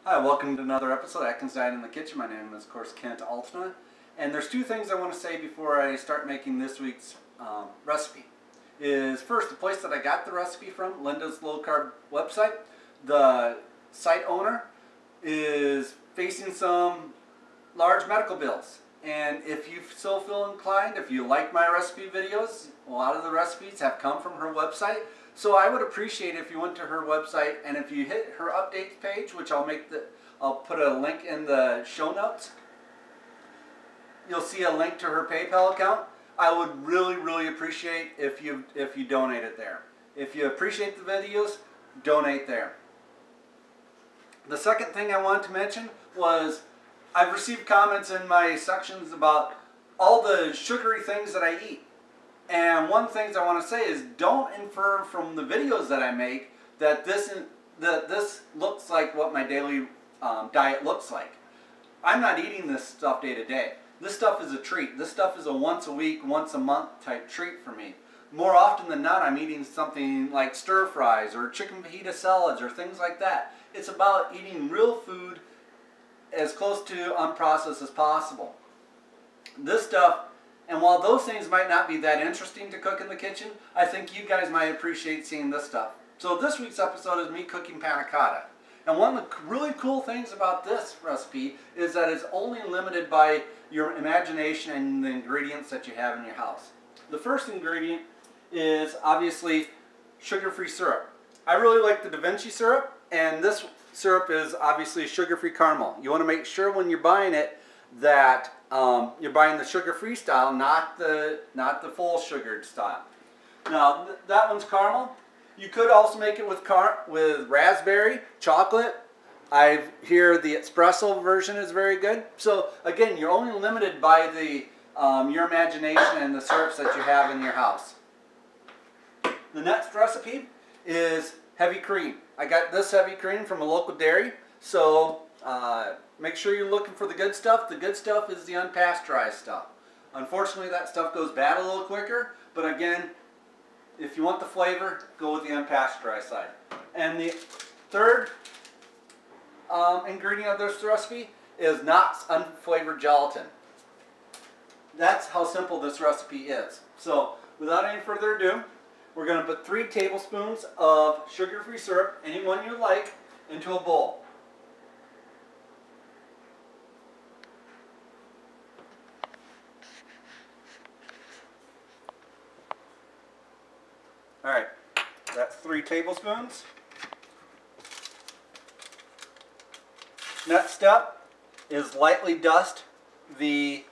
Hi, welcome to another episode of Atkins Diet in the Kitchen. My name is, of course, Kent Altena. And there's two things I want to say before I start making this week's recipe. First, the place that I got the recipe from, Linda's Low Carb website. The site owner is facing some large medical bills. And if you still feel inclined, if you like my recipe videos, a lot of the recipes have come from her website. So I would appreciate if you went to her website and if you hit her updates page, which I'll put a link in the show notes. You'll see a link to her PayPal account. I would really appreciate if you donate it there. If you appreciate the videos, donate there. The second thing I wanted to mention was I've received comments in my sections about all the sugary things that I eat. And one of the things I want to say is don't infer from the videos that I make that this looks like what my daily diet looks like. I'm not eating this stuff day to day. This stuff is a treat. This stuff is a once a week, once a month type treat for me. More often than not, I'm eating something like stir fries or chicken fajita salads or things like that. It's about eating real food as close to unprocessed as possible. This stuff, and while those things might not be that interesting to cook in the kitchen, I think you guys might appreciate seeing this stuff. So this week's episode is me cooking panna cotta. And one of the really cool things about this recipe is that it's only limited by your imagination and the ingredients that you have in your house. The first ingredient is obviously sugar-free syrup. I really like the DaVinci syrup, and this syrup is obviously sugar-free caramel. You want to make sure when you're buying it that you're buying the sugar-free style, not the full sugared style. Now that one's caramel. You could also make it with raspberry, chocolate. I hear the espresso version is very good. So again, you're only limited by your imagination and the syrups that you have in your house. The next recipe is heavy cream. I got this heavy cream from a local dairy, so make sure you're looking for the good stuff. The good stuff is the unpasteurized stuff. Unfortunately, that stuff goes bad a little quicker, but again, if you want the flavor, go with the unpasteurized side. And the third ingredient of this recipe is Knox unflavored gelatin. That's how simple this recipe is. So, without any further ado, we're going to put 3 tablespoons of sugar-free syrup, any one you like, into a bowl. Alright, that's 3 tablespoons. Next step is lightly dust the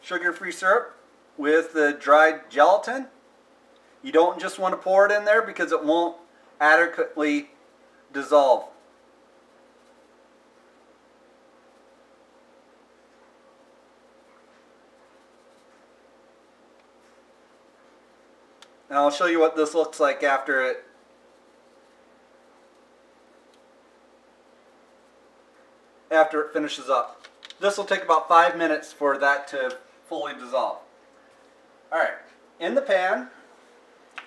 sugar-free syrup with the dried gelatin. You don't just want to pour it in there because it won't adequately dissolve. And I'll show you what this looks like after it finishes up. This will take about 5 minutes for that to fully dissolve. Alright, in the pan,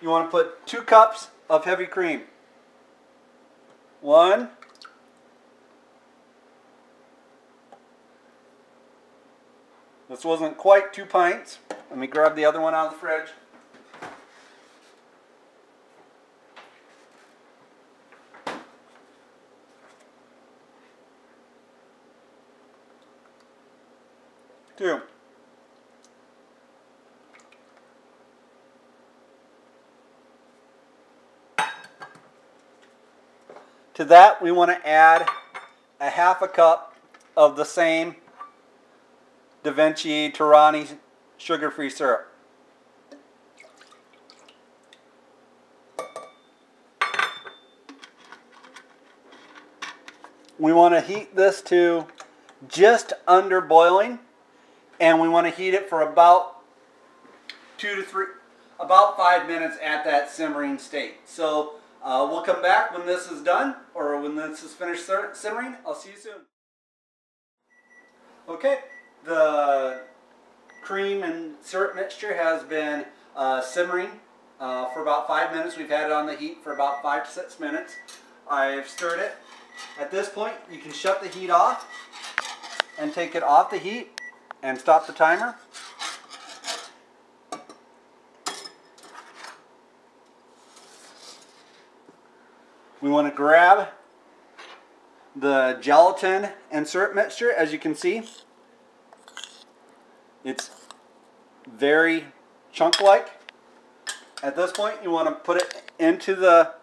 you want to put 2 cups of heavy cream. 1. This wasn't quite 2 pints. Let me grab the other one out of the fridge. 2. To that, we want to add a half a cup of the same DaVinci Torani sugar-free syrup. We want to heat this to just under boiling, and we want to heat it for about 5 minutes at that simmering state. So we'll come back when this is done, or when this is finished simmering. I'll see you soon. Okay, the cream and syrup mixture has been simmering for about 5 minutes. We've had it on the heat for about 5 to 6 minutes. I've stirred it. At this point, you can shut the heat off and take it off the heat and stop the timer. We want to grab the gelatin and syrup mixture. As you can see, it's very chunk-like. At this point, you want to put it into the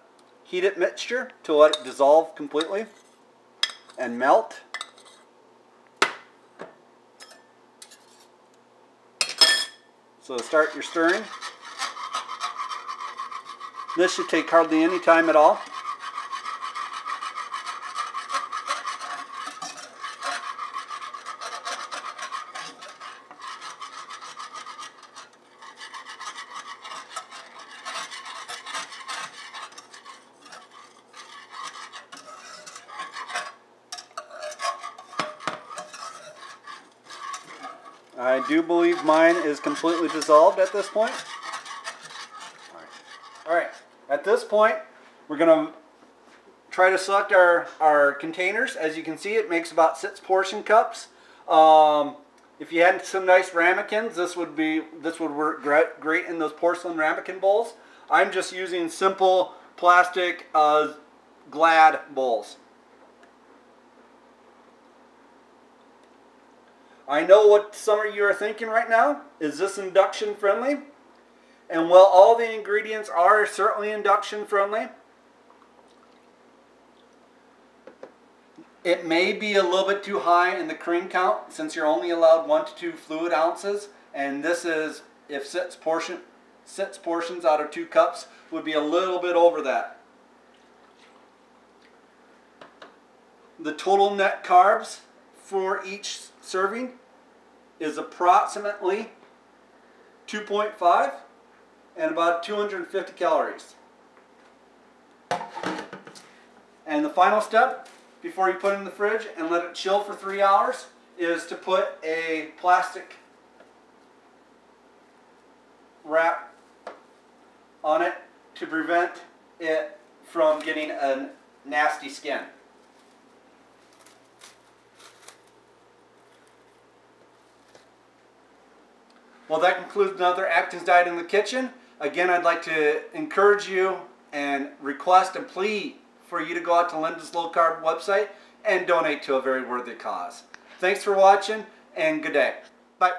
heated mixture to let it dissolve completely and melt. So start your stirring. This should take hardly any time at all. I do believe mine is completely dissolved at this point. Alright, at this point we're going to try to select our containers. As you can see, it makes about 6 portion cups. If you had some nice ramekins, this would work great in those porcelain ramekin bowls. I'm just using simple plastic Glad bowls. I know what some of you are thinking right now. Is this induction friendly? And while all the ingredients are certainly induction friendly, it may be a little bit too high in the cream count since you're only allowed 1 to 2 fluid ounces. And this is, if 6 portions out of 2 cups would be a little bit over that. The total net carbs for each serving is approximately 2.5 and about 250 calories. And the final step before you put it in the fridge and let it chill for 3 hours is to put a plastic wrap on it to prevent it from getting a nasty skin. Well, that concludes another Atkins Diet in the Kitchen. Again, I'd like to encourage you and request and plead for you to go out to Linda's Low Carb website and donate to a very worthy cause. Thanks for watching and good day. Bye.